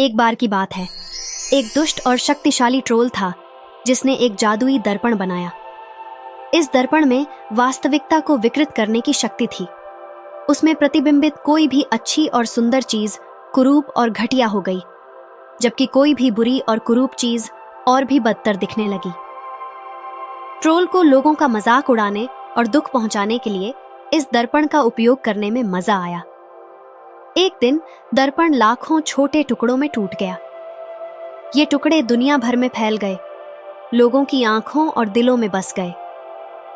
एक बार की बात है, एक दुष्ट और शक्तिशाली ट्रोल था जिसने एक जादुई दर्पण बनाया। इस दर्पण में वास्तविकता को विकृत करने की शक्ति थी। उसमें प्रतिबिंबित कोई भी अच्छी और सुंदर चीज कुरूप और घटिया हो गई, जबकि कोई भी बुरी और कुरूप चीज और भी बदतर दिखने लगी। ट्रोल को लोगों का मजाक उड़ाने और दुख पहुंचाने के लिए इस दर्पण का उपयोग करने में मजा आया। एक दिन दर्पण लाखों छोटे टुकड़ों में टूट गया। ये टुकड़े दुनिया भर में फैल गए, लोगों की आंखों और दिलों में बस गए।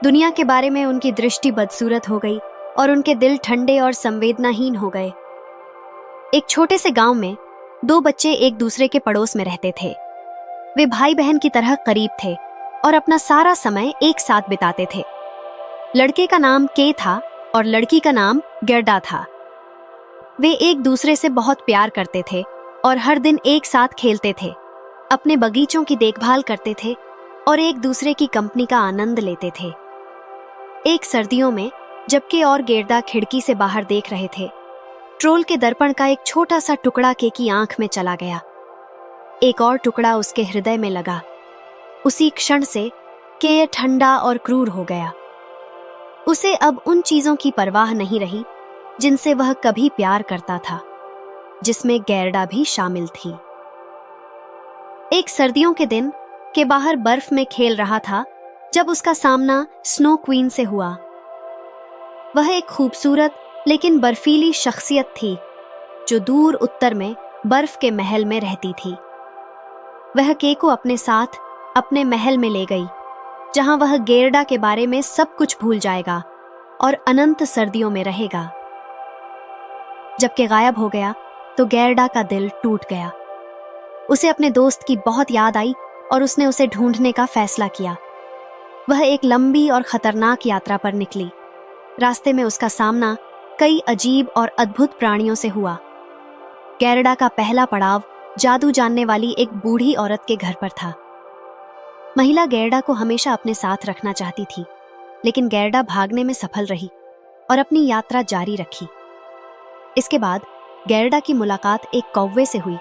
दुनिया के बारे में उनकी दृष्टि बदसूरत हो गई और उनके दिल ठंडे और संवेदनाहीन हो गए। एक छोटे से गांव में दो बच्चे एक दूसरे के पड़ोस में रहते थे। वे भाई बहन की तरह करीब थे और अपना सारा समय एक साथ बिताते थे। लड़के का नाम के था और लड़की का नाम गेर्डा था। वे एक दूसरे से बहुत प्यार करते थे और हर दिन एक साथ खेलते थे, अपने बगीचों की देखभाल करते थे और एक दूसरे की कंपनी का आनंद लेते थे। एक सर्दियों में जब के और गेर्डा खिड़की से बाहर देख रहे थे, ट्रोल के दर्पण का एक छोटा सा टुकड़ा के की आंख में चला गया। एक और टुकड़ा उसके हृदय में लगा। उसी क्षण से के ठंडा और क्रूर हो गया। उसे अब उन चीजों की परवाह नहीं रही जिनसे वह कभी प्यार करता था, जिसमें गेर्डा भी शामिल थी। एक सर्दियों के दिन के बाहर बर्फ में खेल रहा था जब उसका सामना स्नो क्वीन से हुआ। वह एक खूबसूरत लेकिन बर्फीली शख्सियत थी जो दूर उत्तर में बर्फ के महल में रहती थी। वह के को अपने साथ अपने महल में ले गई, जहां वह गेर्डा के बारे में सब कुछ भूल जाएगा और अनंत सर्दियों में रहेगा। जब के गायब हो गया तो गेर्डा का दिल टूट गया। उसे अपने दोस्त की बहुत याद आई और उसने उसे ढूंढने का फैसला किया। वह एक लंबी और खतरनाक यात्रा पर निकली। रास्ते में उसका सामना कई अजीब और अद्भुत प्राणियों से हुआ। गेर्डा का पहला पड़ाव जादू जानने वाली एक बूढ़ी औरत के घर पर था। महिला गेर्डा को हमेशा अपने साथ रखना चाहती थी, लेकिन गेर्डा भागने में सफल रही और अपनी यात्रा जारी रखी। इसके बाद गेर्डा की मुलाकात एक कौवे से हुई,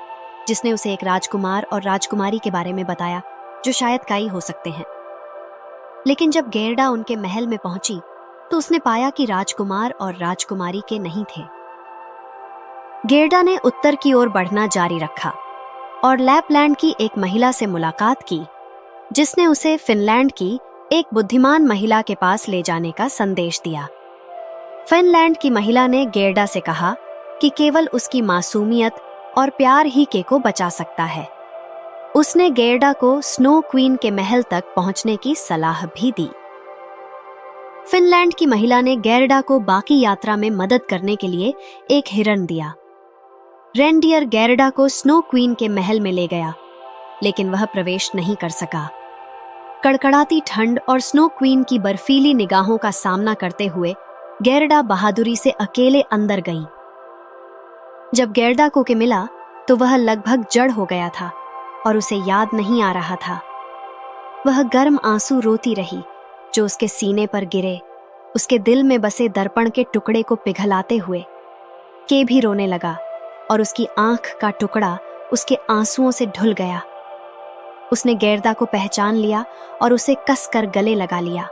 जिसने उसे एक राजकुमार और राजकुमारी के बारे में बताया जो शायद काई हो सकते हैं। लेकिन जब गेर्डा उनके महल में पहुंची तो उसने पाया कि राजकुमार और राजकुमारी के नहीं थे। गेर्डा ने उत्तर की ओर बढ़ना जारी रखा और लैपलैंड की एक महिला से मुलाकात की, जिसने उसे फिनलैंड की एक बुद्धिमान महिला के पास ले जाने का संदेश दिया। फिनलैंड की महिला ने गेर्डा से कहा कि केवल उसकी मासूमियत और प्यार ही के को बचा सकता है। उसने गेर्डा को स्नो क्वीन के महल तक पहुंचने की सलाह भी दी। फिनलैंड की महिला ने गेर्डा को बाकी यात्रा में मदद करने के लिए एक हिरन दिया। रेनडियर गेर्डा को स्नो क्वीन के महल में ले गया, लेकिन वह प्रवेश नहीं कर सका। कड़कड़ाती ठंड और स्नो क्वीन की बर्फीली निगाहों का सामना करते हुए गेर्डा बहादुरी से अकेले अंदर गई। जब गेर्डा को के मिला तो वह लगभग जड़ हो गया था और उसे याद नहीं आ रहा था। वह गर्म आंसू रोती रही जो उसके सीने पर गिरे, उसके दिल में बसे दर्पण के टुकड़े को पिघलाते हुए। के भी रोने लगा और उसकी आंख का टुकड़ा उसके आंसुओं से ढुल गया। उसने गेर्डा को पहचान लिया और उसे कसकर गले लगा लिया।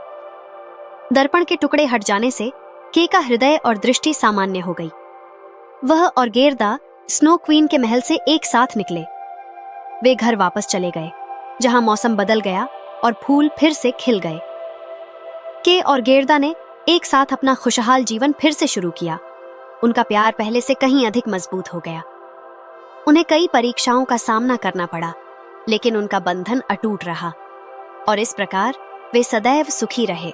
दर्पण के टुकड़े हट जाने से के का हृदय और दृष्टि सामान्य हो गई। वह और गेर्डा स्नो क्वीन के महल से एक साथ निकले। वे घर वापस चले गए, जहां मौसम बदल गया और फूल फिर से खिल गए। के और गेर्डा ने एक साथ अपना खुशहाल जीवन फिर से शुरू किया। उनका प्यार पहले से कहीं अधिक मजबूत हो गया। उन्हें कई परीक्षाओं का सामना करना पड़ा, लेकिन उनका बंधन अटूट रहा और इस प्रकार वे सदैव सुखी रहे।